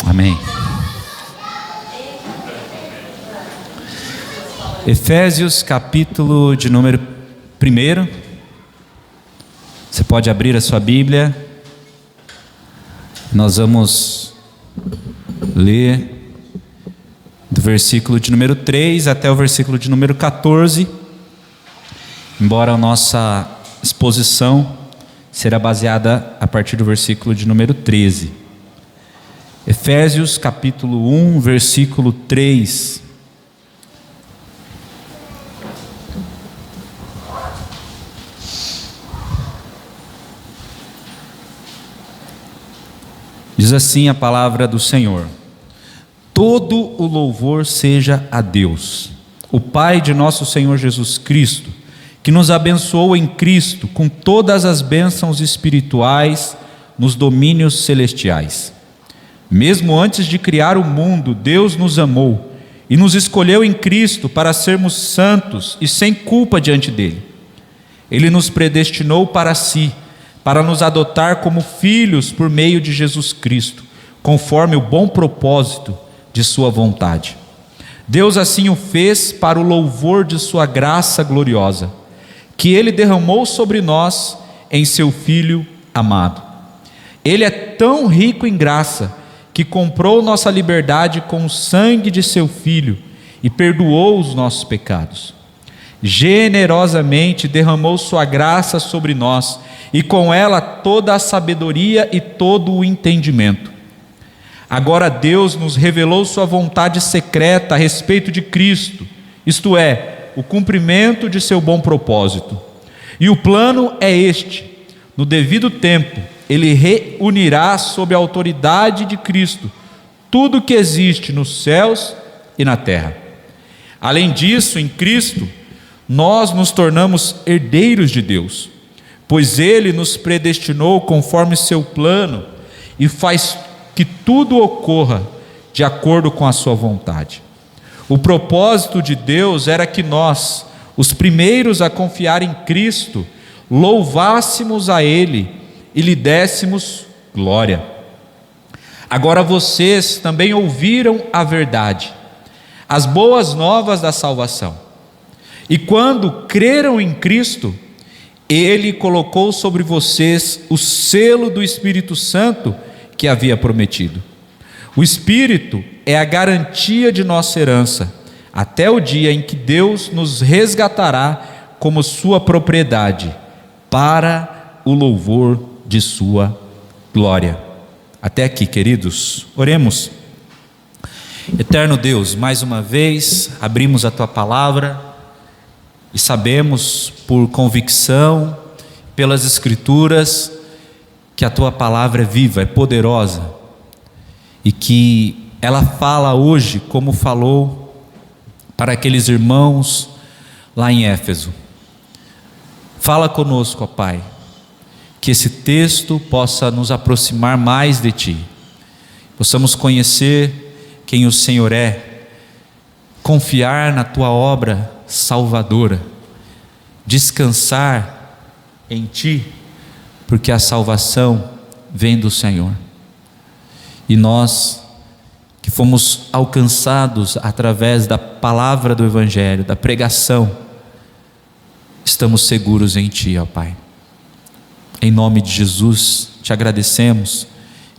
Amém. Efésios, capítulo de número 1. Você pode abrir a sua Bíblia. Nós vamos ler do versículo de número 3 até o versículo de número 14. Embora a nossa exposição será baseada a partir do versículo de número 13. Efésios capítulo 1, versículo 3. Diz assim a palavra do Senhor: todo o louvor seja a Deus, o Pai de nosso Senhor Jesus Cristo, que nos abençoou em Cristo com todas as bênçãos espirituais nos domínios celestiais. Mesmo antes de criar o mundo, Deus nos amou e nos escolheu em Cristo para sermos santos e sem culpa diante dele. Ele nos predestinou para si, para nos adotar como filhos por meio de Jesus Cristo, conforme o bom propósito de sua vontade. Deus assim o fez para o louvor de sua graça gloriosa, que ele derramou sobre nós em seu Filho amado. Ele é tão rico em graça que comprou nossa liberdade com o sangue de seu Filho e perdoou os nossos pecados. Generosamente derramou sua graça sobre nós, e com ela toda a sabedoria e todo o entendimento. Agora Deus nos revelou sua vontade secreta a respeito de Cristo, isto é, o cumprimento de seu bom propósito. E o plano é este: no devido tempo, ele reunirá sob a autoridade de Cristo tudo que existe nos céus e na terra. Além disso, em Cristo, nós nos tornamos herdeiros de Deus, pois ele nos predestinou conforme seu plano e faz que tudo ocorra de acordo com a sua vontade. O propósito de Deus era que nós, os primeiros a confiar em Cristo, louvássemos a ele e lhe dessemos glória. Agora vocês também ouviram a verdade, as boas novas da salvação. E quando creram em Cristo, ele colocou sobre vocês o selo do Espírito Santo que havia prometido. O Espírito é a garantia de nossa herança, até o dia em que Deus nos resgatará como sua propriedade, para o louvor de sua glória. Até aqui, queridos, oremos. Eterno Deus, mais uma vez abrimos a tua palavra e sabemos por convicção, pelas Escrituras, que a tua palavra é viva, é poderosa e que ela fala hoje como falou para aqueles irmãos lá em Éfeso. Fala conosco, ó Pai, que esse texto possa nos aproximar mais de Ti, possamos conhecer quem o Senhor é, confiar na Tua obra salvadora, descansar em Ti, porque a salvação vem do Senhor. E nós que fomos alcançados através da palavra do Evangelho, da pregação, estamos seguros em Ti, ó Pai. Em nome de Jesus, te agradecemos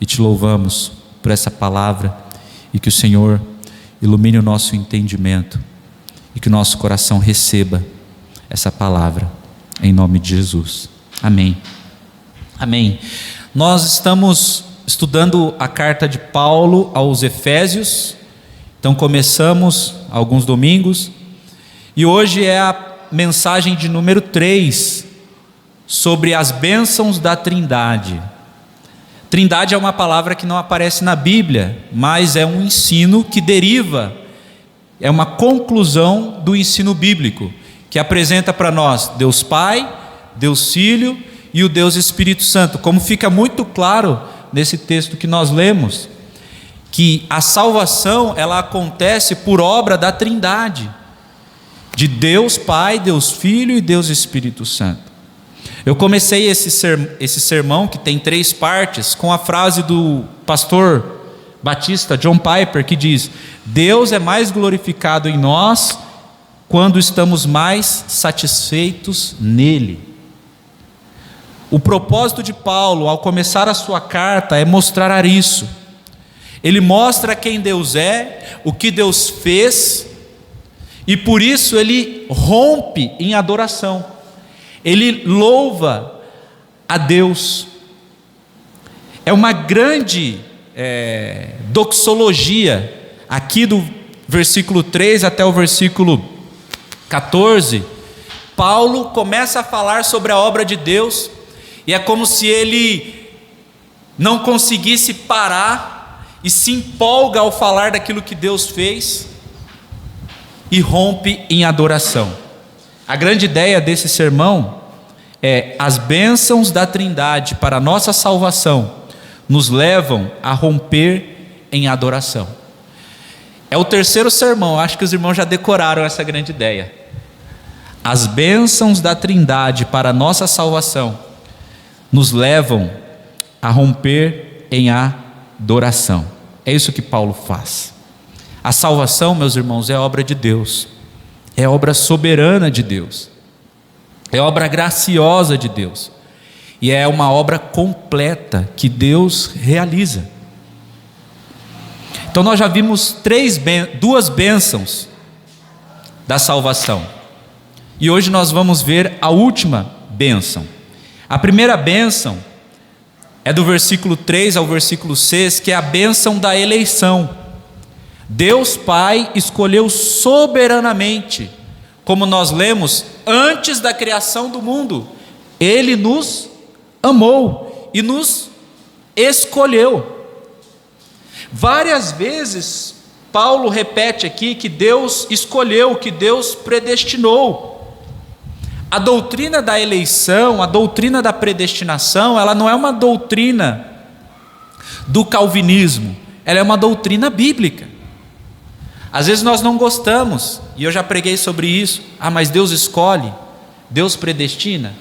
e te louvamos por essa palavra, e que o Senhor ilumine o nosso entendimento e que o nosso coração receba essa palavra, em nome de Jesus. Amém. Amém. Nós estamos estudando a carta de Paulo aos Efésios, então começamos alguns domingos, e hoje é a mensagem de número 3, sobre as bênçãos da Trindade. Trindade é uma palavra que não aparece na Bíblia, mas é um ensino que deriva, é uma conclusão do ensino bíblico, que apresenta para nós Deus Pai, Deus Filho e o Deus Espírito Santo, como fica muito claro nesse texto que nós lemos, que a salvação ela acontece por obra da Trindade, de Deus Pai, Deus Filho e Deus Espírito Santo. Eu comecei esse sermão, que tem 3 partes, com a frase do pastor batista John Piper, que diz: Deus é mais glorificado em nós quando estamos mais satisfeitos nele. O propósito de Paulo, ao começar a sua carta, é mostrar isso. Ele mostra quem Deus é, o que Deus fez, e por isso ele rompe em adoração. Ele louva a Deus. É uma grande doxologia, aqui do versículo 3 até o versículo 14, Paulo começa a falar sobre a obra de Deus, e é como se ele não conseguisse parar, e se empolga ao falar daquilo que Deus fez, e rompe em adoração. A grande ideia desse sermão é: as bênçãos da Trindade para a nossa salvação nos levam a romper em adoração. É o terceiro sermão, acho que os irmãos já decoraram essa grande ideia. As bênçãos da Trindade para a nossa salvação nos levam a romper em adoração. É isso que Paulo faz. A salvação, meus irmãos, é obra de Deus, é obra soberana de Deus, é obra graciosa de Deus, e é uma obra completa que Deus realiza. Então nós já vimos duas bênçãos da salvação, e hoje nós vamos ver a última bênção. A primeira bênção é do versículo 3 ao versículo 6, que é a bênção da eleição. Deus Pai escolheu soberanamente, como nós lemos, antes da criação do mundo, Ele nos amou e nos escolheu. Várias vezes Paulo repete aqui que Deus escolheu, que Deus predestinou. A doutrina da eleição, a doutrina da predestinação, ela não é uma doutrina do calvinismo, ela é uma doutrina bíblica. Às vezes nós não gostamos, e eu já preguei sobre isso. Mas Deus escolhe, Deus predestina.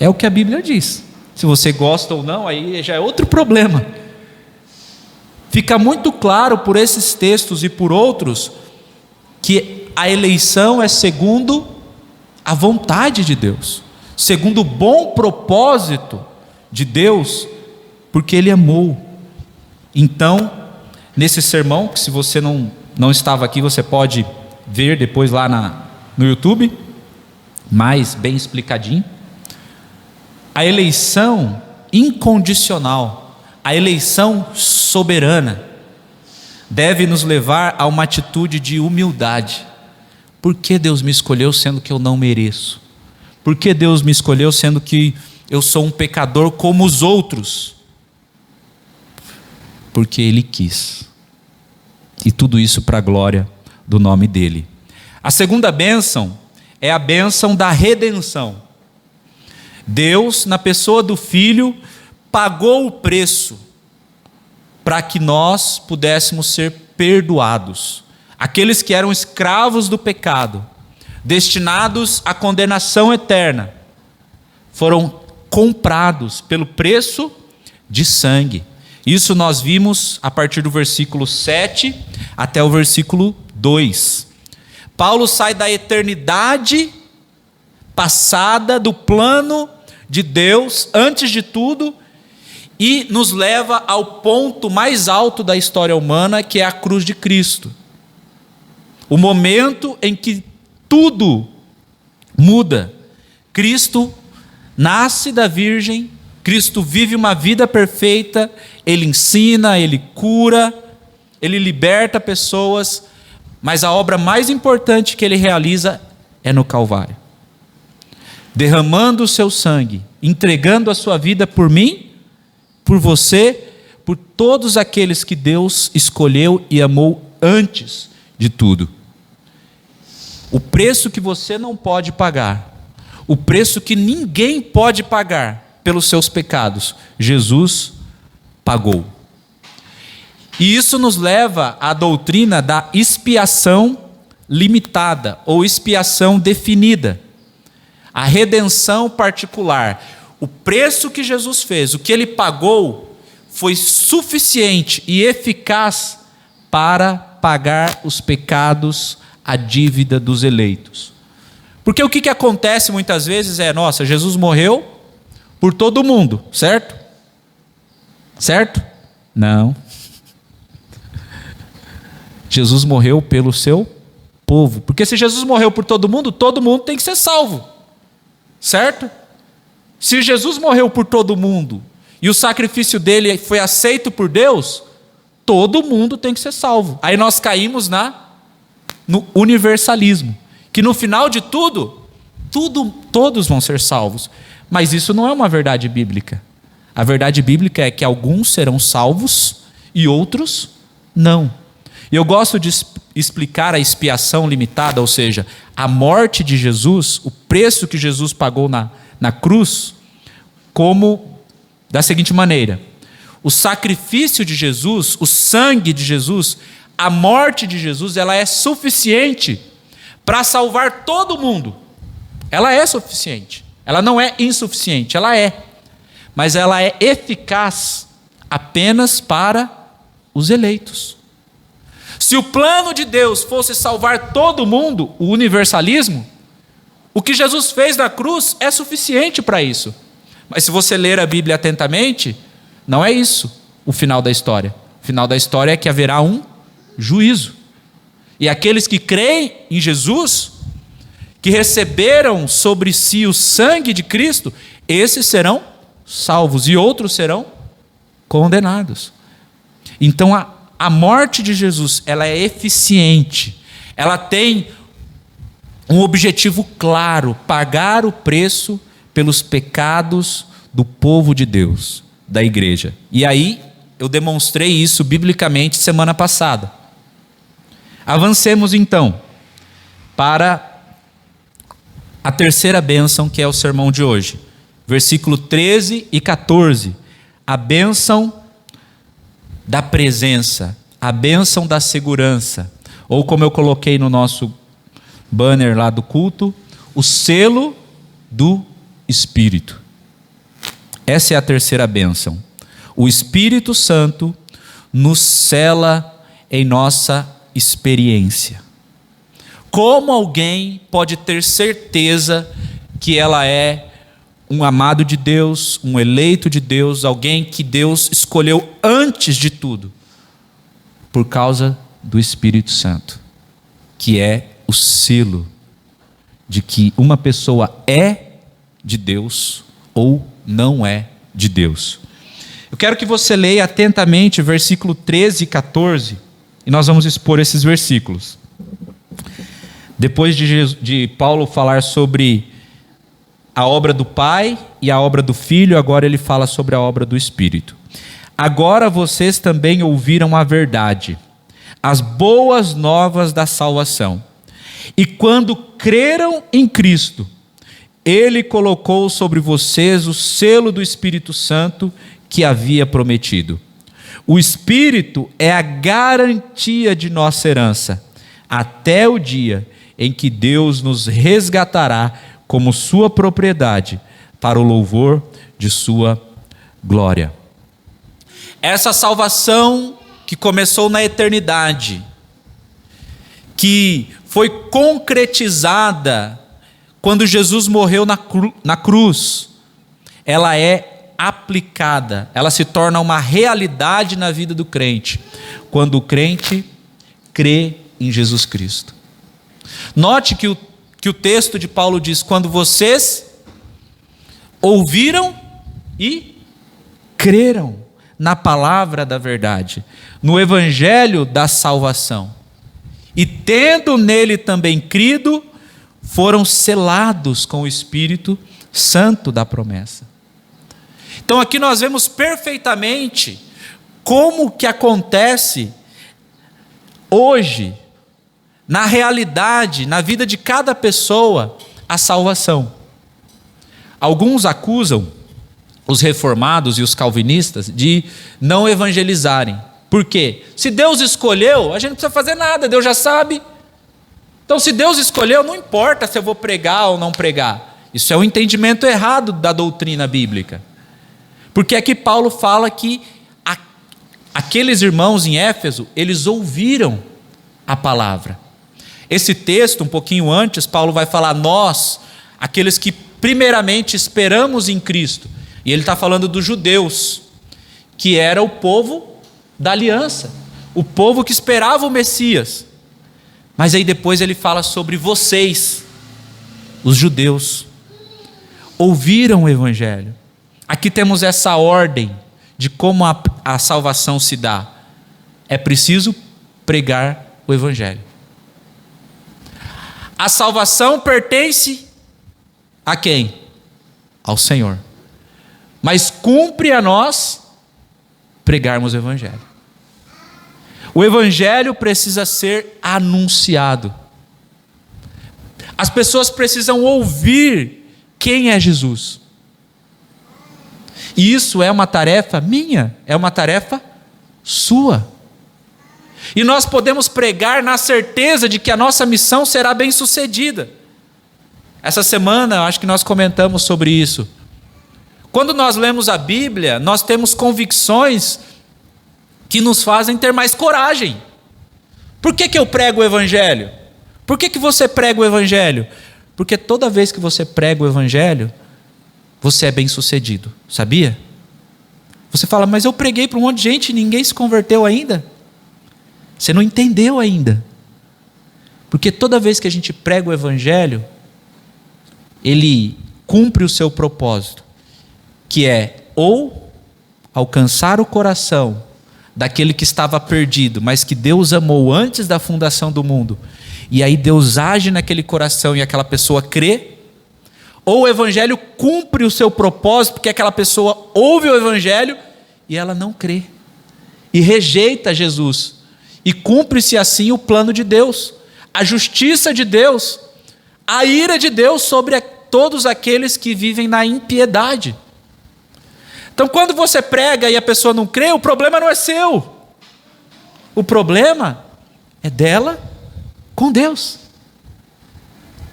É o que a Bíblia diz. Se você gosta ou não, aí já é outro problema. Fica muito claro por esses textos e por outros que a eleição é segundo a vontade de Deus, segundo o bom propósito de Deus, porque Ele amou. Então, nesse sermão, que se você não estava aqui, você pode ver depois lá no YouTube, mais bem explicadinho. A eleição incondicional, a eleição soberana, deve nos levar a uma atitude de humildade. Por que Deus me escolheu sendo que eu não mereço? Por que Deus me escolheu sendo que eu sou um pecador como os outros? Porque Ele quis. E tudo isso para a glória do nome dEle. A segunda bênção é a bênção da redenção. Deus, na pessoa do Filho, pagou o preço para que nós pudéssemos ser perdoados. Aqueles que eram escravos do pecado, destinados à condenação eterna, foram comprados pelo preço de sangue. Isso nós vimos a partir do versículo 7 até o versículo 2. Paulo sai da eternidade passada, do plano de Deus antes de tudo, e nos leva ao ponto mais alto da história humana, que é a cruz de Cristo. O momento em que tudo muda. Cristo nasce da Virgem, Cristo vive uma vida perfeita, Ele ensina, Ele cura, Ele liberta pessoas, mas a obra mais importante que Ele realiza é no Calvário. Derramando o seu sangue, entregando a sua vida por mim, por você, por todos aqueles que Deus escolheu e amou antes de tudo. O preço que você não pode pagar, o preço que ninguém pode pagar pelos seus pecados, Jesus pagou. E isso nos leva à doutrina da expiação limitada ou expiação definida. A redenção particular. O preço que Jesus fez, o que Ele pagou, foi suficiente e eficaz para pagar os pecados, a dívida dos eleitos. Porque o que acontece muitas vezes é, nossa, Jesus morreu por todo mundo, certo? Certo? Não. Jesus morreu pelo seu povo. Porque se Jesus morreu por todo mundo tem que ser salvo. Certo? Se Jesus morreu por todo mundo e o sacrifício dele foi aceito por Deus, todo mundo tem que ser salvo. Aí nós caímos no universalismo, que no final de tudo, todos vão ser salvos. Mas isso não é uma verdade bíblica. A verdade bíblica é que alguns serão salvos e outros não. E eu gosto de explicar a expiação limitada, ou seja, a morte de Jesus, o preço que Jesus pagou na cruz, como da seguinte maneira: o sacrifício de Jesus, o sangue de Jesus, a morte de Jesus, ela é suficiente para salvar todo mundo. Ela é suficiente. Ela não é insuficiente, ela é. Mas ela é eficaz apenas para os eleitos. Se o plano de Deus fosse salvar todo mundo, o universalismo, o que Jesus fez na cruz é suficiente para isso. Mas se você ler a Bíblia atentamente, não é isso o final da história. O final da história é que haverá um juízo. E aqueles que creem em Jesus, que receberam sobre si o sangue de Cristo, esses serão salvos e outros serão condenados. Então a morte de Jesus, ela é eficiente, ela tem um objetivo claro: pagar o preço pelos pecados do povo de Deus, da igreja. E aí eu demonstrei isso biblicamente semana passada. Avancemos então para a terceira bênção, que é o sermão de hoje. Versículo 13 e 14. A bênção da presença, a bênção da segurança. Ou como eu coloquei no nosso banner lá do culto, o selo do Espírito. Essa é a terceira bênção. O Espírito Santo nos sela em nossa experiência. Como alguém pode ter certeza que ela é um amado de Deus, um eleito de Deus, alguém que Deus escolheu antes de tudo? Por causa do Espírito Santo, que é o selo de que uma pessoa é de Deus ou não é de Deus. Eu quero que você leia atentamente versículo 13 e 14, e nós vamos expor esses versículos. Depois de Paulo falar sobre a obra do Pai e a obra do Filho, agora ele fala sobre a obra do Espírito. Agora vocês também ouviram a verdade, as boas novas da salvação. E quando creram em Cristo, Ele colocou sobre vocês o selo do Espírito Santo que havia prometido. O Espírito é a garantia de nossa herança, até o dia em que Deus nos resgatará como sua propriedade, para o louvor de sua glória. Essa salvação que começou na eternidade, que foi concretizada quando Jesus morreu na cruz, ela é aplicada, ela se torna uma realidade na vida do crente, quando o crente crê em Jesus Cristo. Note que o texto de Paulo diz: quando vocês ouviram e creram na palavra da verdade, no evangelho da salvação, e tendo nele também crido, foram selados com o Espírito Santo da promessa. Então aqui nós vemos perfeitamente como que acontece hoje, na realidade, na vida de cada pessoa, a salvação. Alguns acusam os reformados e os calvinistas de não evangelizarem. Por quê? Se Deus escolheu, a gente não precisa fazer nada, Deus já sabe. Então, se Deus escolheu, não importa se eu vou pregar ou não pregar. Isso é um entendimento errado da doutrina bíblica. Porque aqui Paulo fala que Aqueles irmãos em Éfeso, eles ouviram a palavra. Esse texto, um pouquinho antes, Paulo vai falar nós, aqueles que primeiramente esperamos em Cristo. E ele está falando dos judeus, que era o povo da aliança, o povo que esperava o Messias. Mas aí depois ele fala sobre vocês, os judeus, ouviram o Evangelho. Aqui temos essa ordem de como a salvação se dá. É preciso pregar o Evangelho. A salvação pertence a quem? Ao Senhor. Mas cumpre a nós pregarmos o Evangelho. O Evangelho precisa ser anunciado. As pessoas precisam ouvir quem é Jesus. E isso é uma tarefa minha, é uma tarefa sua. E nós podemos pregar na certeza de que a nossa missão será bem sucedida. Essa semana, acho que nós comentamos sobre isso. Quando nós lemos a Bíblia, nós temos convicções que nos fazem ter mais coragem. Por que eu prego o Evangelho? Por que você prega o Evangelho? Porque toda vez que você prega o Evangelho, você é bem sucedido, sabia? Você fala, mas eu preguei para um monte de gente e ninguém se converteu ainda. Você não entendeu ainda. Porque toda vez que a gente prega o Evangelho, ele cumpre o seu propósito, que é ou alcançar o coração daquele que estava perdido, mas que Deus amou antes da fundação do mundo, e aí Deus age naquele coração e aquela pessoa crê, ou o Evangelho cumpre o seu propósito, porque aquela pessoa ouve o Evangelho e ela não crê, e rejeita Jesus, e cumpre-se assim o plano de Deus, a justiça de Deus, a ira de Deus sobre todos aqueles que vivem na impiedade. Então, quando você prega e a pessoa não crê, o problema não é seu, o problema é dela com Deus.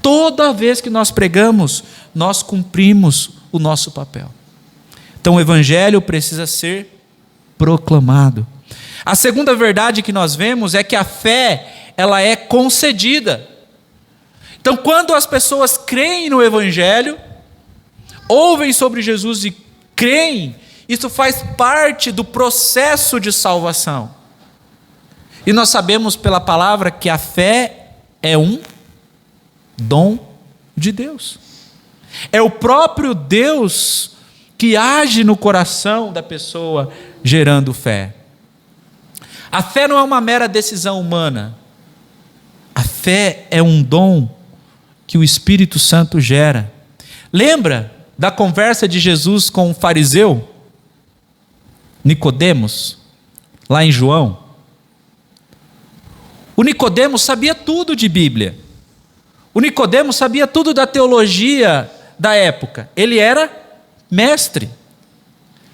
Toda vez que nós pregamos, nós cumprimos o nosso papel. Então o Evangelho precisa ser proclamado. A segunda verdade que nós vemos é que a fé, ela é concedida. Então quando as pessoas creem no Evangelho, ouvem sobre Jesus e creem, isso faz parte do processo de salvação. E nós sabemos pela palavra que a fé é um dom de Deus. É o próprio Deus que age no coração da pessoa, gerando fé. A fé não é uma mera decisão humana. A fé é um dom que o Espírito Santo gera. Lembra da conversa de Jesus com o fariseu Nicodemos, lá em João? O Nicodemos sabia tudo de Bíblia. O Nicodemos sabia tudo da teologia da época. Ele era mestre.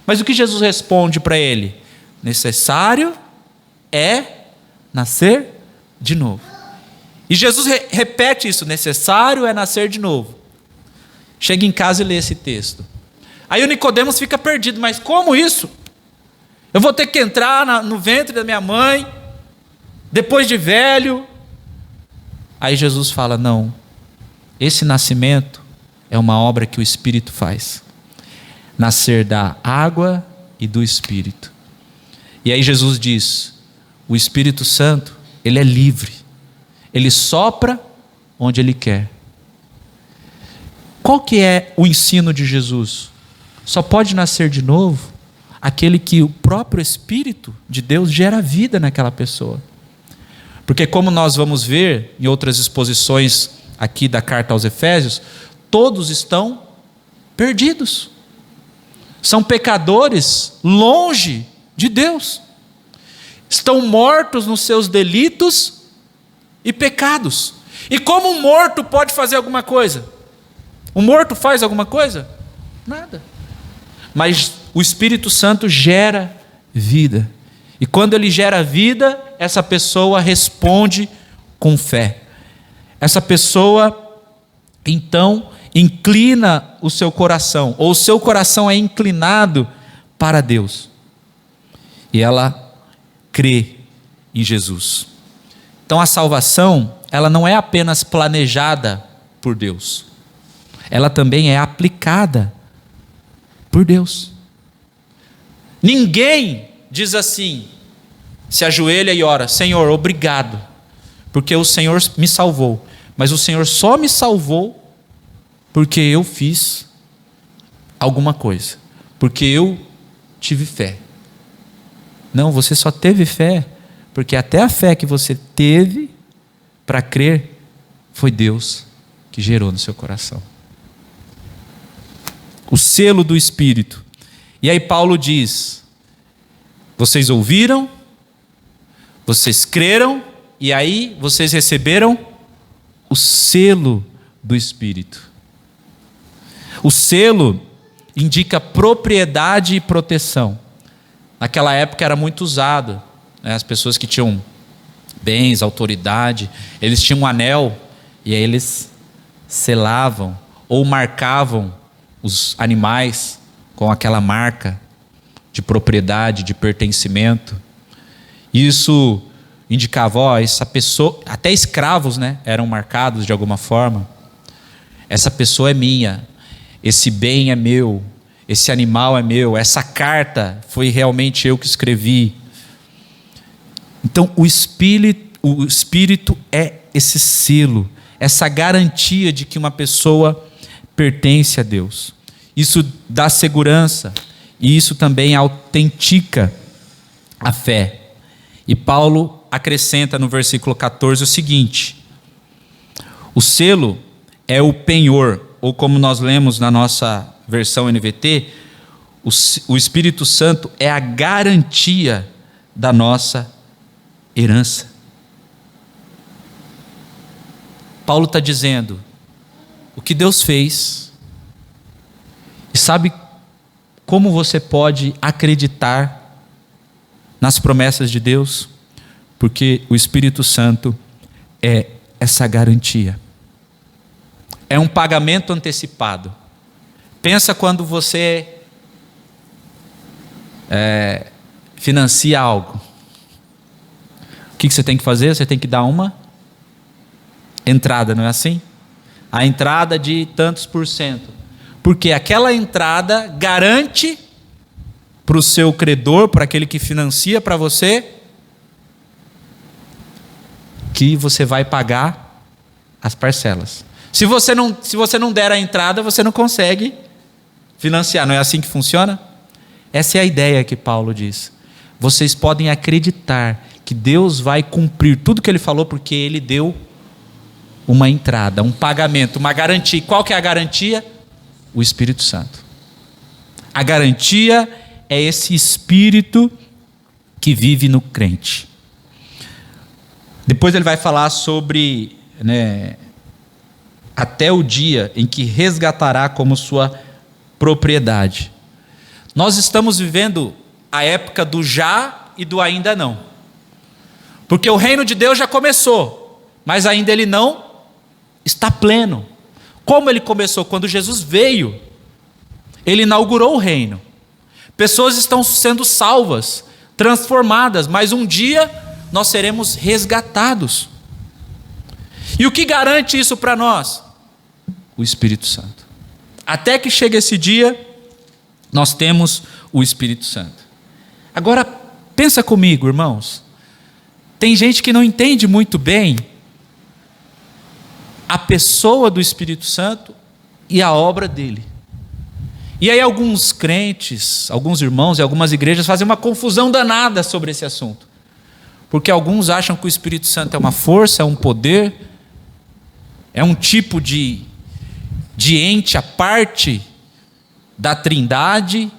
Mas o que Jesus responde para ele? Necessário é nascer de novo. E Jesus repete isso, necessário é nascer de novo. Chega em casa e lê esse texto. Aí o Nicodemos fica perdido, mas como isso? Eu vou ter que entrar no ventre da minha mãe, depois de velho? Aí Jesus fala, não, esse nascimento é uma obra que o Espírito faz. Nascer da água e do Espírito. E aí Jesus diz, o Espírito Santo, ele é livre. Ele sopra onde ele quer. Qual que é o ensino de Jesus? Só pode nascer de novo aquele que o próprio Espírito de Deus gera vida naquela pessoa. Porque como nós vamos ver em outras exposições aqui da carta aos Efésios, todos estão perdidos. São pecadores longe de Deus. Estão mortos nos seus delitos e pecados. E como um morto pode fazer alguma coisa? O morto faz alguma coisa? Nada. Mas o Espírito Santo gera vida. E quando ele gera vida, essa pessoa responde com fé. Essa pessoa, então, inclina o seu coração, ou o seu coração é inclinado para Deus. E ela crê em Jesus. Então a salvação, ela não é apenas planejada por Deus, ela também é aplicada por Deus. Ninguém diz assim, se ajoelha e ora: Senhor, obrigado, porque o Senhor me salvou. Mas o Senhor só me salvou porque eu fiz alguma coisa, porque eu tive fé. Não, você só teve fé porque até a fé que você teve para crer foi Deus que gerou no seu coração. O selo do Espírito. E aí Paulo diz: vocês ouviram, vocês creram, e aí vocês receberam o selo do Espírito. O selo indica propriedade e proteção. Naquela época era muito usado, né? As pessoas que tinham bens, autoridade, eles tinham um anel, e aí eles selavam ou marcavam os animais com aquela marca de propriedade, de pertencimento. Isso indicava, ó, essa pessoa, até escravos, né, eram marcados de alguma forma. Essa pessoa é minha, esse bem é meu, esse animal é meu, essa carta foi realmente eu que escrevi. Então o Espírito é esse selo, essa garantia de que uma pessoa pertence a Deus. Isso dá segurança, e isso também autentica a fé. E Paulo acrescenta no versículo 14 o seguinte: o selo é o penhor, ou como nós lemos na nossa versão NVT, o Espírito Santo é a garantia da nossa herança. Paulo está dizendo o que Deus fez, e sabe como você pode acreditar nas promessas de Deus? Porque o Espírito Santo é essa garantia. É um pagamento antecipado. Pensa quando você financia algo. O que você tem que fazer? Você tem que dar uma entrada, não é assim? A entrada de tantos por cento. Porque aquela entrada garante para o seu credor, para aquele que financia para você, que você vai pagar as parcelas. Se você não der a entrada, você não consegue financiar. Não é assim que funciona? Essa é a ideia que Paulo diz. Vocês podem acreditar que Deus vai cumprir tudo que Ele falou, porque Ele deu uma entrada, um pagamento, uma garantia. Qual que é a garantia? O Espírito Santo. A garantia é esse Espírito que vive no crente. Depois ele vai falar sobre, até o dia em que resgatará como sua propriedade. Nós estamos vivendo a época do já e do ainda não. Porque o reino de Deus já começou, mas ainda ele não está pleno. Como ele começou? Quando Jesus veio, ele inaugurou o reino. Pessoas estão sendo salvas, transformadas, mas um dia nós seremos resgatados. E o que garante isso para nós? O Espírito Santo. Até que chegue esse dia, nós temos o Espírito Santo. Agora, pensa comigo, irmãos. Tem gente que não entende muito bem a pessoa do Espírito Santo e a obra dele. E aí alguns crentes, alguns irmãos e algumas igrejas fazem uma confusão danada sobre esse assunto. Porque alguns acham que o Espírito Santo é uma força, é um poder, é um tipo de ente à parte da Trindade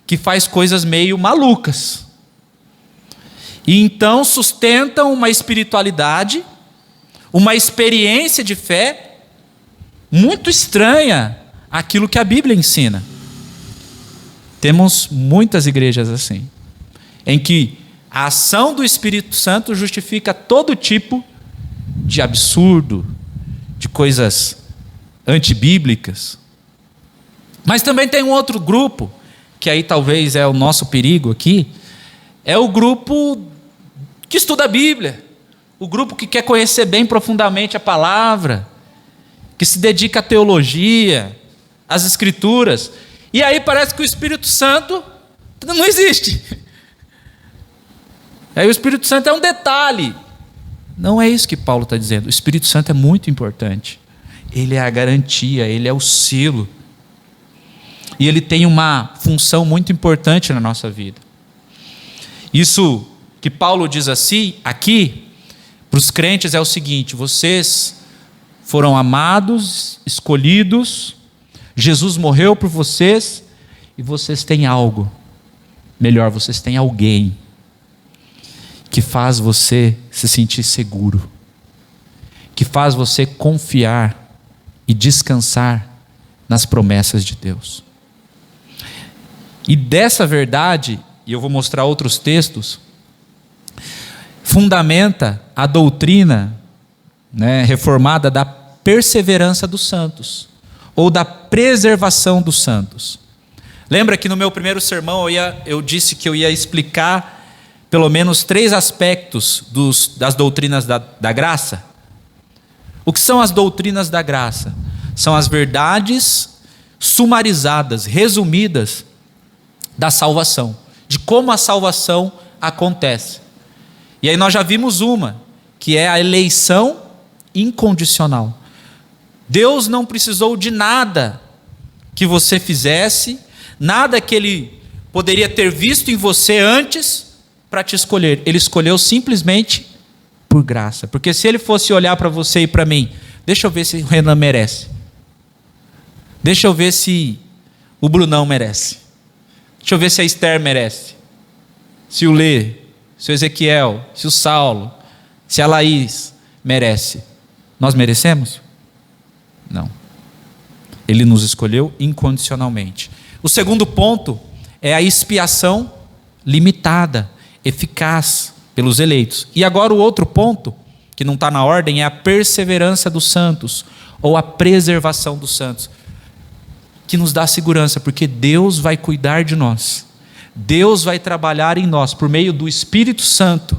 que faz coisas meio malucas. E então sustentam uma espiritualidade, uma experiência de fé muito estranha àquilo que a Bíblia ensina. Temos muitas igrejas assim, em que a ação do Espírito Santo justifica todo tipo de absurdo, de coisas antibíblicas. Mas também tem um outro grupo, que aí talvez é o nosso perigo aqui, é o grupo que estuda a Bíblia, o grupo que quer conhecer bem profundamente a palavra, que se dedica à teologia, às Escrituras. E aí parece que o Espírito Santo não existe. Aí o Espírito Santo é um detalhe. Não é isso que Paulo está dizendo. O Espírito Santo é muito importante. Ele é a garantia, ele é o selo. E ele tem uma função muito importante na nossa vida. Isso que Paulo diz assim, aqui, para os crentes é o seguinte: vocês foram amados, escolhidos, Jesus morreu por vocês, e vocês têm algo. Melhor, vocês têm alguém que faz você se sentir seguro, que faz você confiar e descansar nas promessas de Deus. E dessa verdade, e eu vou mostrar outros textos, fundamenta a doutrina, reformada da perseverança dos santos, ou da preservação dos santos. Lembra que no meu primeiro sermão eu disse que eu ia explicar pelo menos 3 aspectos das doutrinas da graça? O que são as doutrinas da graça? São as verdades sumarizadas, resumidas da salvação, de como a salvação acontece. E aí nós já vimos uma, que é a eleição incondicional. Deus não precisou de nada que você fizesse, nada que Ele poderia ter visto em você antes para te escolher. Ele escolheu simplesmente por graça. Porque se Ele fosse olhar para você e para mim, deixa eu ver se o Renan merece, deixa eu ver se o Brunão merece, deixa eu ver se a Esther merece, se o Lê, se o Ezequiel, se o Saulo, se a Laís merece. Nós merecemos? Não. Ele nos escolheu incondicionalmente. O segundo ponto é a expiação limitada, eficaz pelos eleitos. E agora o outro ponto, que não está na ordem, é a perseverança dos santos, ou a preservação dos santos, que nos dá segurança, porque Deus vai cuidar de nós. Deus vai trabalhar em nós, por meio do Espírito Santo,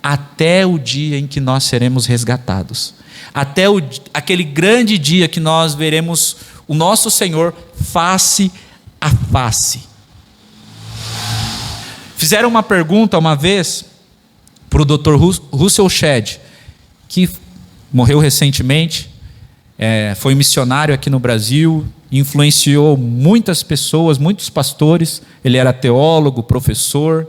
até o dia em que nós seremos resgatados. Até aquele grande dia que nós veremos o nosso Senhor face a face. Fizeram uma pergunta uma vez para o Dr. Russell Shedd, que morreu recentemente, foi missionário aqui no Brasil, influenciou muitas pessoas, muitos pastores. Ele era teólogo, professor.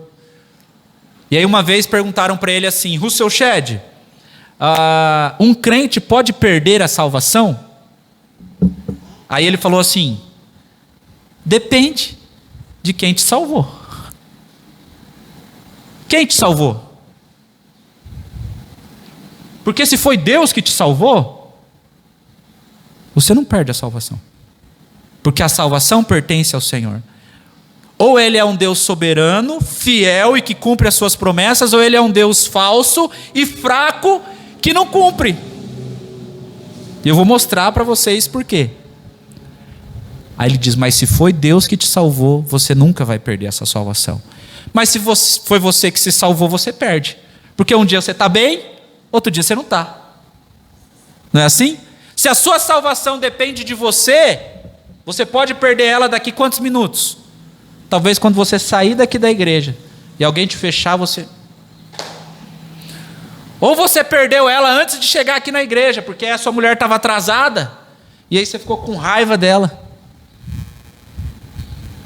E aí uma vez perguntaram para ele assim: Russell Shedd, um crente pode perder a salvação? Aí ele falou assim: depende de quem te salvou. Quem te salvou? Porque se foi Deus que te salvou, você não perde a salvação, porque a salvação pertence ao Senhor. Ou Ele é um Deus soberano, fiel e que cumpre as suas promessas, ou Ele é um Deus falso e fraco que não cumpre. E eu vou mostrar para vocês por quê. Aí ele diz: mas se foi Deus que te salvou, você nunca vai perder essa salvação. Mas se foi você que se salvou, você perde. Porque um dia você está bem, outro dia você não está. Não é assim? Se a sua salvação depende de você, você pode perder ela daqui quantos minutos? Talvez quando você sair daqui da igreja e alguém te fechar, você... Ou você perdeu ela antes de chegar aqui na igreja, porque a sua mulher estava atrasada, e aí você ficou com raiva dela.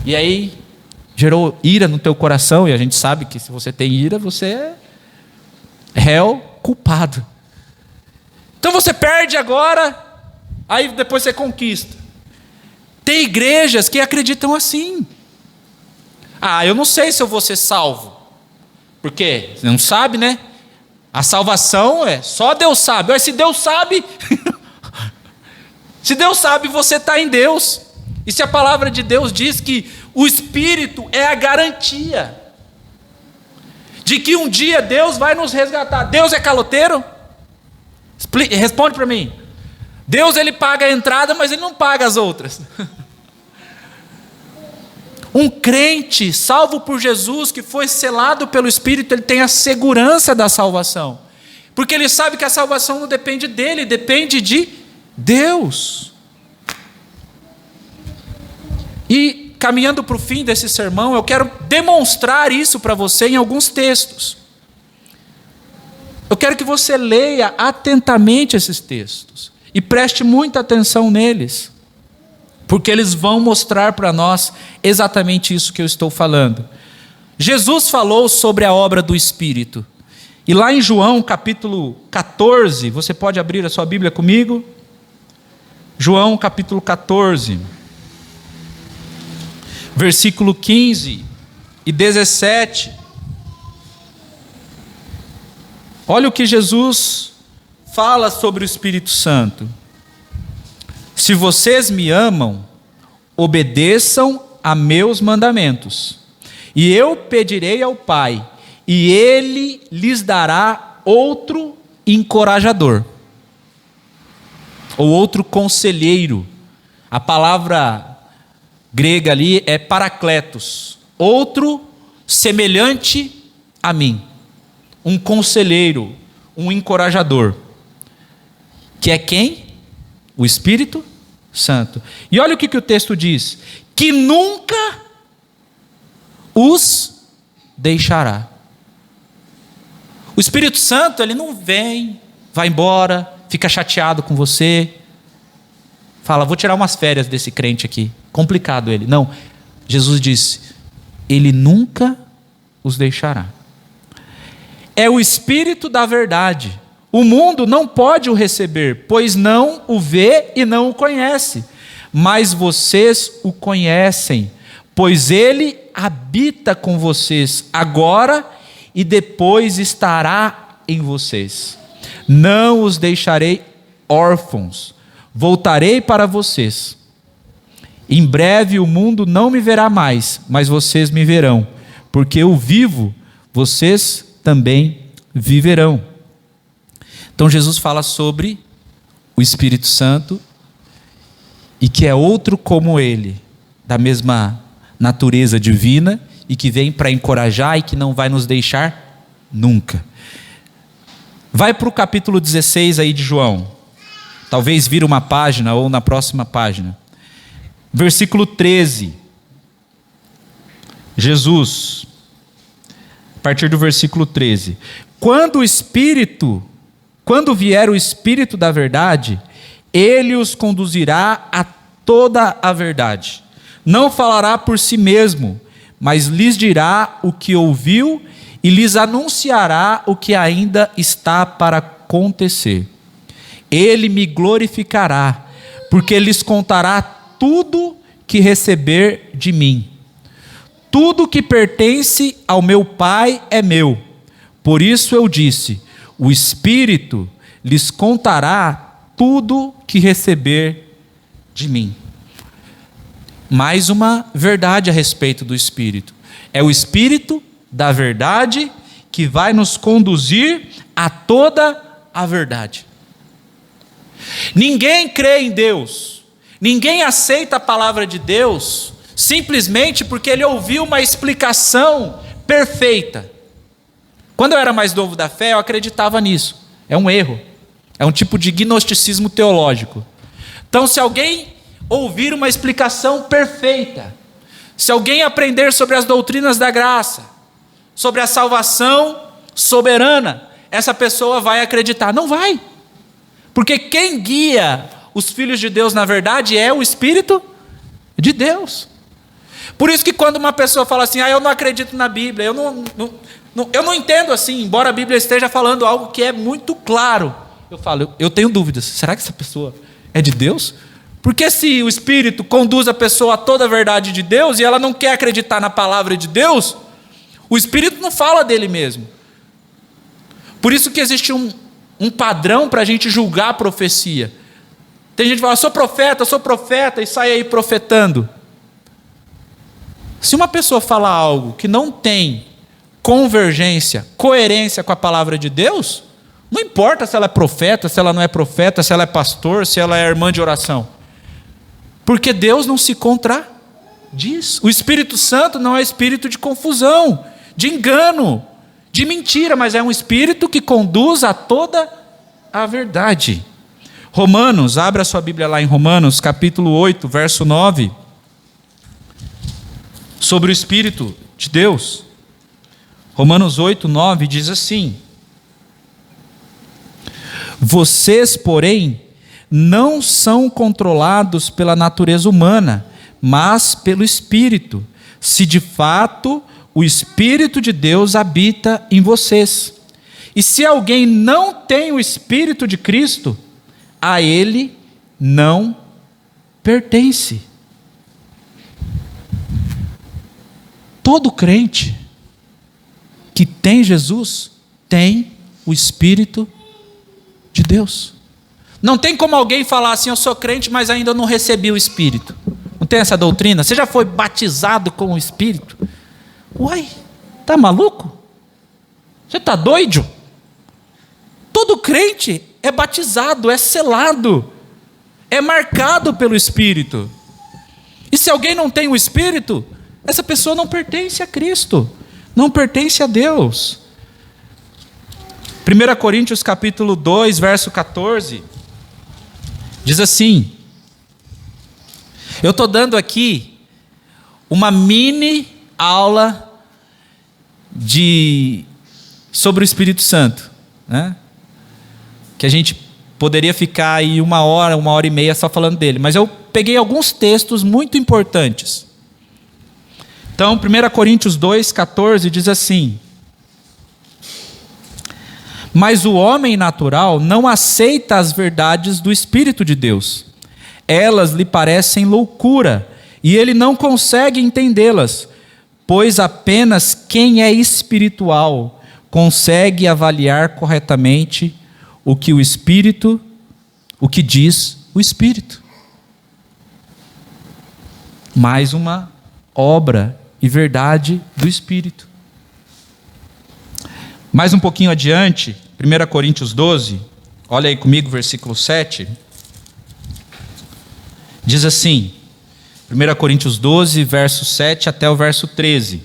E aí gerou ira no teu coração, e a gente sabe que se você tem ira, você é réu culpado. Então você perde agora, aí depois você conquista. Tem igrejas que acreditam assim: eu não sei se eu vou ser salvo. Por quê? Você não sabe, né? A salvação só Deus sabe. Mas se Deus sabe, se Deus sabe, você está em Deus. E se a palavra de Deus diz que o Espírito é a garantia de que um dia Deus vai nos resgatar. Deus é caloteiro? Responde para mim. Deus, Ele paga a entrada, mas Ele não paga as outras. Um crente salvo por Jesus, que foi selado pelo Espírito, ele tem a segurança da salvação. Porque ele sabe que a salvação não depende dele, depende de Deus. E caminhando para o fim desse sermão, eu quero demonstrar isso para você em alguns textos. Eu quero que você leia atentamente esses textos e preste muita atenção neles, porque eles vão mostrar para nós exatamente isso que eu estou falando. Jesus falou sobre a obra do Espírito. E lá em João capítulo 14, você pode abrir a sua Bíblia comigo? João capítulo 14, versículo 15 e 17. Olha o que Jesus fala sobre o Espírito Santo. Se vocês me amam, obedeçam a meus mandamentos. E eu pedirei ao Pai, e Ele lhes dará outro encorajador, ou outro conselheiro. A palavra grega ali é parakletos, outro semelhante a mim. Um conselheiro, um encorajador. Que é quem? O Espírito Santo. E olha o que o texto diz: que nunca os deixará. O Espírito Santo, ele não vem, vai embora, fica chateado com você, fala, vou tirar umas férias desse crente aqui. Complicado ele. Não, Jesus disse, ele nunca os deixará. É o Espírito da verdade. O mundo não pode o receber, pois não o vê e não o conhece. Mas vocês o conhecem, pois ele habita com vocês agora e depois estará em vocês. Não os deixarei órfãos, voltarei para vocês. Em breve o mundo não me verá mais, mas vocês me verão, porque eu vivo, vocês também viverão. Então Jesus fala sobre o Espírito Santo e que é outro como ele, da mesma natureza divina e que vem para encorajar e que não vai nos deixar nunca. Vai para o capítulo 16 aí de João, talvez vira uma página ou na próxima página. Versículo 13. Jesus, a partir do versículo 13. Quando vier o Espírito da verdade, ele os conduzirá a toda a verdade. Não falará por si mesmo, mas lhes dirá o que ouviu e lhes anunciará o que ainda está para acontecer. Ele me glorificará, porque lhes contará tudo que receber de mim. Tudo que pertence ao meu Pai é meu. Por isso eu disse, o Espírito lhes contará tudo que receber de mim. Mais uma verdade a respeito do Espírito. É o Espírito da verdade que vai nos conduzir a toda a verdade. Ninguém crê em Deus, ninguém aceita a palavra de Deus simplesmente porque ele ouviu uma explicação perfeita. Quando eu era mais novo da fé, eu acreditava nisso. É um erro. É um tipo de gnosticismo teológico. Então, se alguém ouvir uma explicação perfeita, se alguém aprender sobre as doutrinas da graça, sobre a salvação soberana, essa pessoa vai acreditar. Não vai. Porque quem guia os filhos de Deus na verdade é o Espírito de Deus. Por isso que quando uma pessoa fala assim, eu não acredito na Bíblia, eu não entendo assim, embora a Bíblia esteja falando algo que é muito claro, eu falo, eu tenho dúvidas, será que essa pessoa é de Deus? Porque se o Espírito conduz a pessoa a toda a verdade de Deus e ela não quer acreditar na palavra de Deus, o Espírito não fala dele mesmo. Por isso que existe um padrão para a gente julgar a profecia. Tem gente que fala, sou profeta, e sai aí profetando. Se uma pessoa fala algo que não tem convergência, coerência com a palavra de Deus, não importa se ela é profeta, se ela não é profeta, se ela é pastor, se ela é irmã de oração. Porque Deus não se contradiz. diz. O Espírito Santo não é espírito de confusão, de engano, de mentira, mas é um espírito que conduz a toda a verdade. Romanos, abra sua Bíblia lá em Romanos, capítulo 8, verso 9. Sobre o Espírito de Deus. Romanos 8, 9 diz assim: vocês, porém, não são controlados pela natureza humana, mas pelo Espírito, se de fato o Espírito de Deus habita em vocês. E se alguém não tem o Espírito de Cristo, a ele não pertence. Todo crente que tem Jesus tem o Espírito de Deus. Não tem como alguém falar assim: eu sou crente, mas ainda não recebi o Espírito. Não tem essa doutrina? Você já foi batizado com o Espírito? Uai, tá maluco? Você tá doido? Todo crente é batizado, é selado, é marcado pelo Espírito. E se alguém não tem o Espírito, essa pessoa não pertence a Cristo, não pertence a Deus. 1 Coríntios capítulo 2, verso 14, diz assim, eu estou dando aqui uma mini aula sobre o Espírito Santo, né? Que a gente poderia ficar aí 1 hora e meia só falando dele, mas eu peguei alguns textos muito importantes. Então, 1 Coríntios 2, 14 diz assim: mas o homem natural não aceita as verdades do Espírito de Deus. Elas lhe parecem loucura, e ele não consegue entendê-las, pois apenas quem é espiritual consegue avaliar corretamente o que diz o Espírito. Mais uma obra e verdade do Espírito. Mais um pouquinho adiante, 1 Coríntios 12, olha aí comigo, versículo 7. Diz assim, 1 Coríntios 12, verso 7 até o verso 13.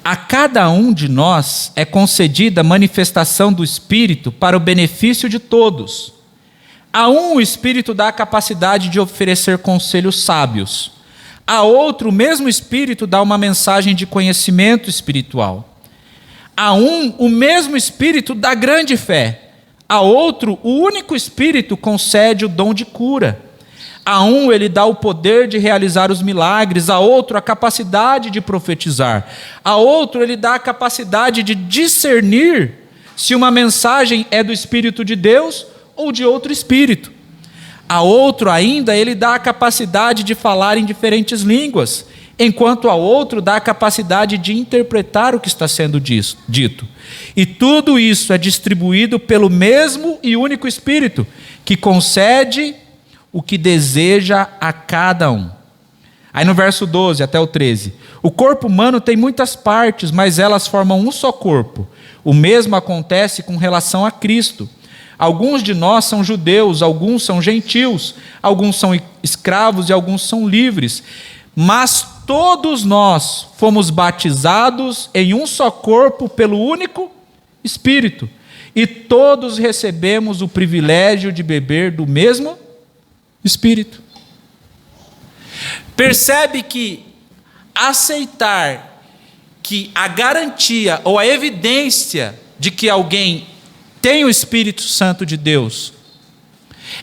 A cada um de nós é concedida a manifestação do Espírito para o benefício de todos. A um o Espírito dá a capacidade de oferecer conselhos sábios. A outro o mesmo Espírito dá uma mensagem de conhecimento espiritual. A um o mesmo Espírito dá grande fé. A outro o único Espírito concede o dom de cura. A um ele dá o poder de realizar os milagres, a outro a capacidade de profetizar, a outro ele dá a capacidade de discernir se uma mensagem é do Espírito de Deus ou de outro espírito. A outro ainda ele dá a capacidade de falar em diferentes línguas, enquanto a outro dá a capacidade de interpretar o que está sendo dito. E tudo isso é distribuído pelo mesmo e único Espírito, que concede o que deseja a cada um. Aí no verso 12 até o 13. O corpo humano tem muitas partes, mas elas formam um só corpo. O mesmo acontece com relação a Cristo. Alguns de nós são judeus, alguns são gentios, alguns são escravos e alguns são livres. Mas todos nós fomos batizados em um só corpo pelo único Espírito. E todos recebemos o privilégio de beber do mesmo Espírito. Percebe que aceitar que a garantia ou a evidência de que alguém tem o Espírito Santo de Deus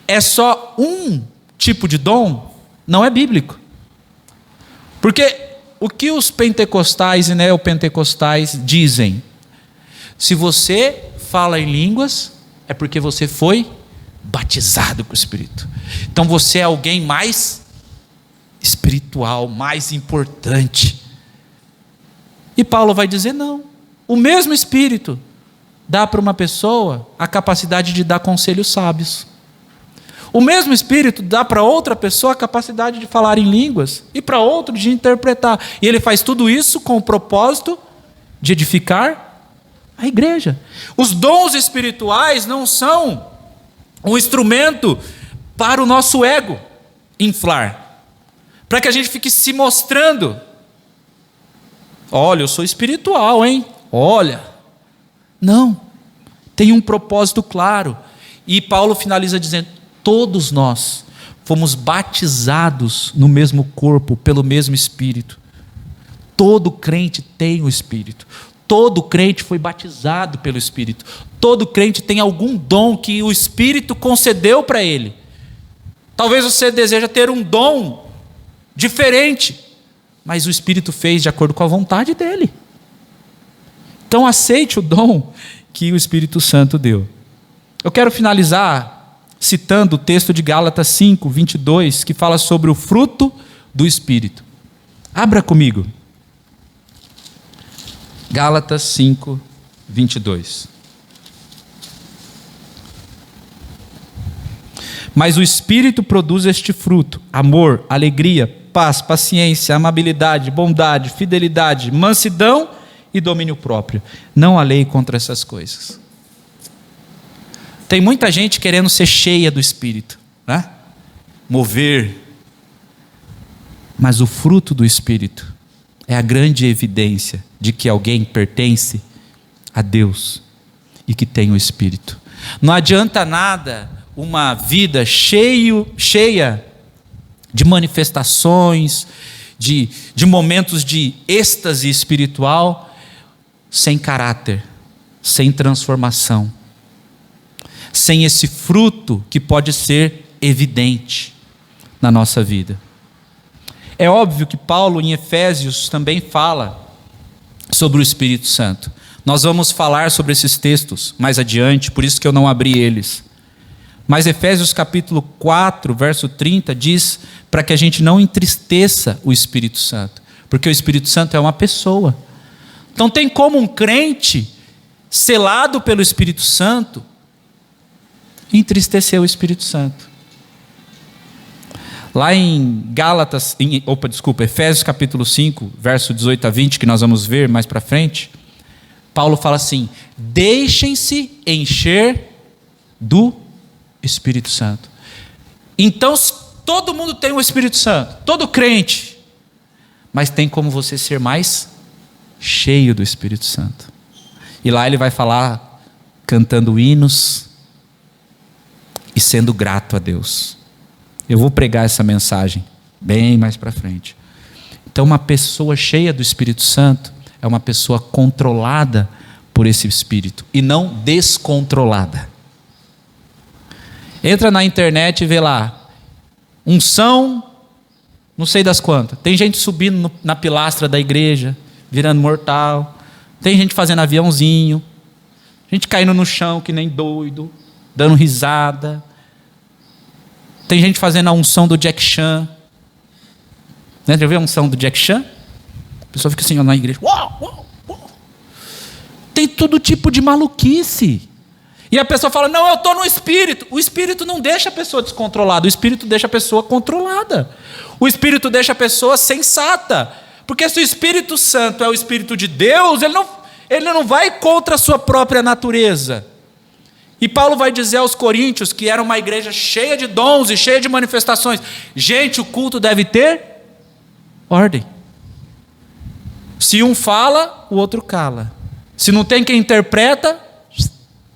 é só um tipo de dom, não é bíblico. Porque o que os pentecostais e neopentecostais dizem? Se você fala em línguas, é porque você foi batizado com o Espírito. Então você é alguém mais espiritual, mais importante. E Paulo vai dizer não. O mesmo Espírito dá para uma pessoa a capacidade de dar conselhos sábios. O mesmo Espírito dá para outra pessoa a capacidade de falar em línguas e para outro de interpretar. E ele faz tudo isso com o propósito de edificar a igreja. Os dons espirituais não são um instrumento para o nosso ego inflar. para que a gente fique se mostrando. Olha, eu sou espiritual, hein? Olha. Não, tem um propósito claro. E Paulo finaliza dizendo: todos nós fomos batizados no mesmo corpo, pelo mesmo Espírito. Todo crente tem o Espírito. Todo crente foi batizado pelo Espírito. Todo crente tem algum dom que o Espírito concedeu para ele. Talvez você deseja ter um dom diferente, mas o Espírito fez de acordo com a vontade dele. Então aceite o dom que o Espírito Santo deu. Eu quero finalizar citando o texto de Gálatas 5, 22, que fala sobre o fruto do Espírito. Abra comigo. Gálatas 5, 22. Mas o Espírito produz este fruto: amor, alegria, paz, paciência, amabilidade, bondade, fidelidade, mansidão e domínio próprio. Não há lei contra essas coisas. Tem muita gente querendo ser cheia do Espírito, né? Mover. Mas o fruto do Espírito é a grande evidência de que alguém pertence a Deus e que tem o Espírito. Não adianta nada uma vida cheia de manifestações, de momentos de êxtase espiritual, sem caráter, sem transformação, sem esse fruto que pode ser evidente na nossa vida. É óbvio que Paulo em Efésios também fala sobre o Espírito Santo. Nós vamos falar sobre esses textos mais adiante, por isso que eu não abri eles. Mas Efésios capítulo 4, verso 30 diz para que a gente não entristeça o Espírito Santo, porque o Espírito Santo é uma pessoa. Então tem como um crente selado pelo Espírito Santo entristecer o Espírito Santo. Lá em Efésios capítulo 5, verso 18 a 20, que nós vamos ver mais para frente, Paulo fala assim: deixem-se encher do Espírito Santo. Então todo mundo tem o Espírito Santo, todo crente, mas tem como você ser mais cheio do Espírito Santo. E lá ele vai falar cantando hinos e sendo grato a Deus. Eu vou pregar essa mensagem bem mais para frente. Então uma pessoa cheia do Espírito Santo é uma pessoa controlada por esse Espírito e não descontrolada. Entra na internet e vê lá, unção, não sei das quantas. Tem gente subindo na pilastra da igreja, virando mortal. Tem gente fazendo aviãozinho. Gente caindo no chão que nem doido, dando risada. Tem gente fazendo a unção do Jack Chan. Né? Já viu a unção do Jack Chan? A pessoa fica assim na igreja. Uau, uau, uau. Tem todo tipo de maluquice. E a pessoa fala: não, eu estou no Espírito. O Espírito não deixa a pessoa descontrolada. O Espírito deixa a pessoa controlada. O Espírito deixa a pessoa sensata. Porque se o Espírito Santo é o Espírito de Deus, ele não vai contra a sua própria natureza. E Paulo vai dizer aos coríntios, que era uma igreja cheia de dons e cheia de manifestações: gente, o culto deve ter ordem. Se um fala, o outro cala. Se não tem quem interpreta,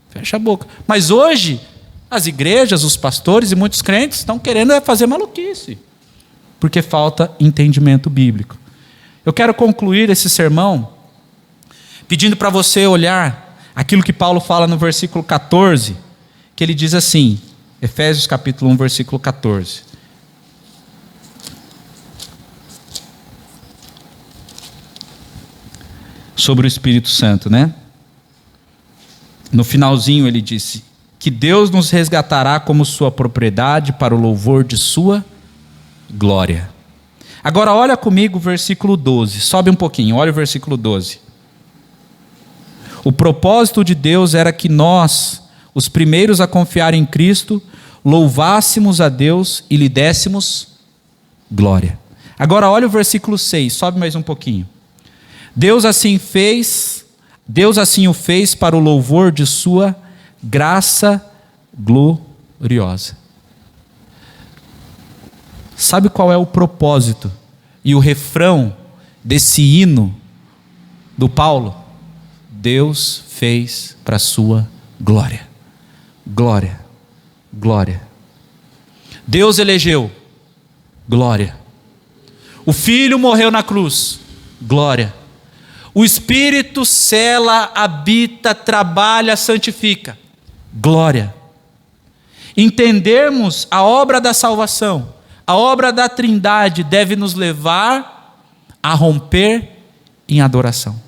fecha a boca. Mas hoje, as igrejas, os pastores e muitos crentes estão querendo fazer maluquice, porque falta entendimento bíblico. Eu quero concluir esse sermão pedindo para você olhar aquilo que Paulo fala no versículo 14, que ele diz assim, Efésios capítulo 1, versículo 14. Sobre o Espírito Santo, né? No finalzinho ele disse: que Deus nos resgatará como sua propriedade para o louvor de sua glória. Agora olha comigo o versículo 12, sobe um pouquinho, olha o versículo 12. O propósito de Deus era que nós, os primeiros a confiar em Cristo, louvássemos a Deus e lhe dessemos glória. Agora olha o versículo 6, sobe mais um pouquinho. Deus assim o fez para o louvor de sua graça gloriosa. Sabe qual é o propósito e o refrão desse hino do Paulo? Deus fez para a sua glória. Glória, glória. Deus elegeu, glória. O Filho morreu na cruz, glória. O Espírito sela, habita, trabalha, santifica, glória. Entendermos a obra da salvação, a obra da Trindade deve nos levar a romper em adoração.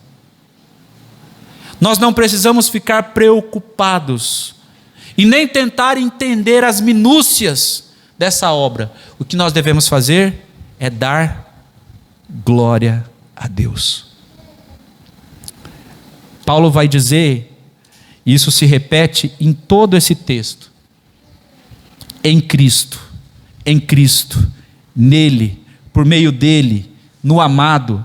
Nós não precisamos ficar preocupados e nem tentar entender as minúcias dessa obra. O que nós devemos fazer é dar glória a Deus. Paulo vai dizer, e isso se repete em todo esse texto: em Cristo, nele, por meio dele, no amado.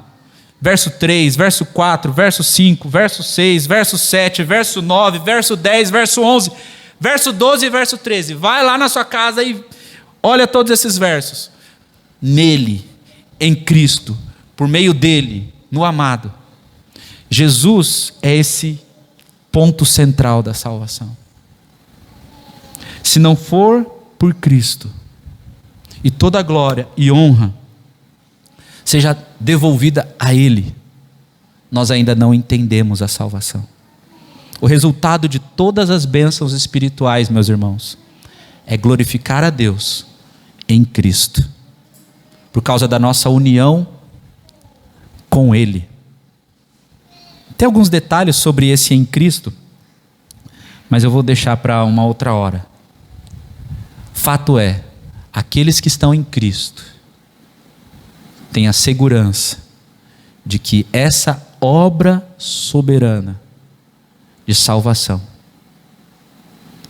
Verso 3, verso 4, verso 5, verso 6, verso 7, verso 9, verso 10, verso 11, verso 12 e verso 13. Vai lá na sua casa e olha todos esses versos. Nele, em Cristo, por meio dele, no amado. Jesus é esse ponto central da salvação. Se não for por Cristo, e toda a glória e honra seja devolvida a Ele, nós ainda não entendemos a salvação. O resultado de todas as bênçãos espirituais, meus irmãos, é glorificar a Deus em Cristo, por causa da nossa união com Ele. Tem alguns detalhes sobre esse em Cristo, mas eu vou deixar para uma outra hora. Fato é, aqueles que estão em Cristo têm a segurança de que essa obra soberana de salvação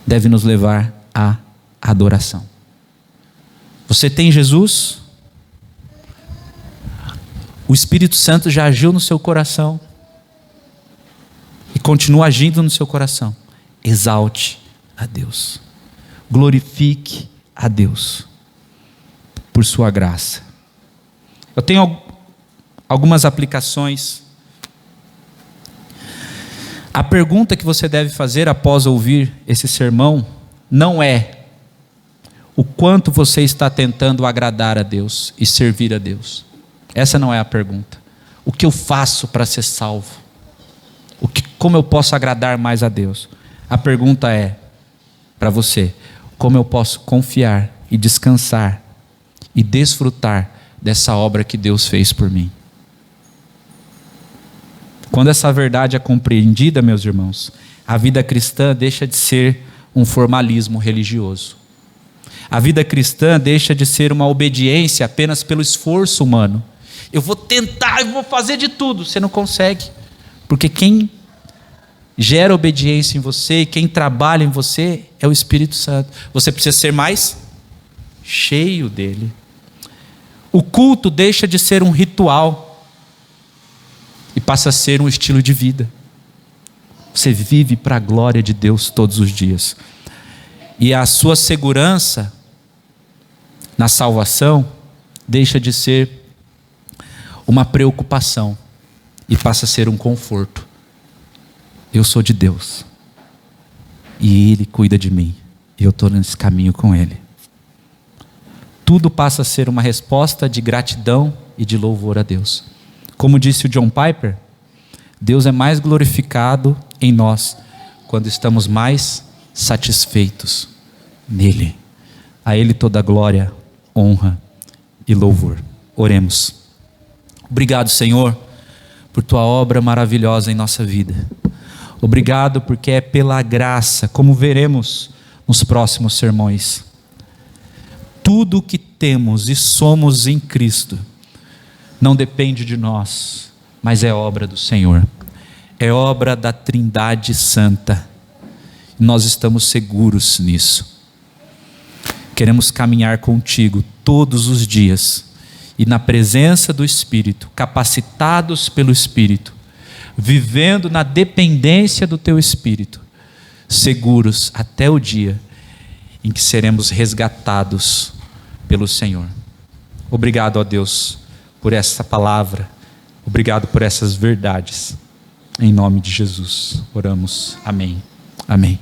deve nos levar à adoração. Você tem Jesus? O Espírito Santo já agiu no seu coração e continua agindo no seu coração. Exalte a Deus. Glorifique a Deus por sua graça. Eu tenho algumas aplicações. A pergunta que você deve fazer após ouvir esse sermão não é o quanto você está tentando agradar a Deus e servir a Deus. Essa não é a pergunta. O que eu faço para ser salvo? Como eu posso agradar mais a Deus? A pergunta é para você: como eu posso confiar e descansar e desfrutar dessa obra que Deus fez por mim? Quando essa verdade é compreendida, meus irmãos, a vida cristã deixa de ser um formalismo religioso. A vida cristã deixa de ser uma obediência apenas pelo esforço humano. Eu vou tentar, eu vou fazer de tudo. Você não consegue, porque quem gera obediência em você e quem trabalha em você é o Espírito Santo. Você precisa ser mais cheio dele. O culto deixa de ser um ritual e passa a ser um estilo de vida. Você vive para a glória de Deus todos os dias. E a sua segurança na salvação deixa de ser uma preocupação e passa a ser um conforto. Eu sou de Deus e Ele cuida de mim, e eu estou nesse caminho com Ele. Tudo passa a ser uma resposta de gratidão e de louvor a Deus. Como disse o John Piper, Deus é mais glorificado em nós quando estamos mais satisfeitos nele. A Ele toda glória, honra e louvor. Oremos. Obrigado, Senhor, por Tua obra maravilhosa em nossa vida. Obrigado porque é pela graça, como veremos nos próximos sermões. Tudo o que temos e somos em Cristo não depende de nós, mas é obra do Senhor. É obra da Trindade Santa. Nós estamos seguros nisso. Queremos caminhar contigo todos os dias e na presença do Espírito, capacitados pelo Espírito, vivendo na dependência do Teu Espírito, seguros até o dia em que seremos resgatados pelo Senhor. Obrigado, ó Deus, por essa palavra. Obrigado por essas verdades. Em nome de Jesus, oramos. Amém. Amém.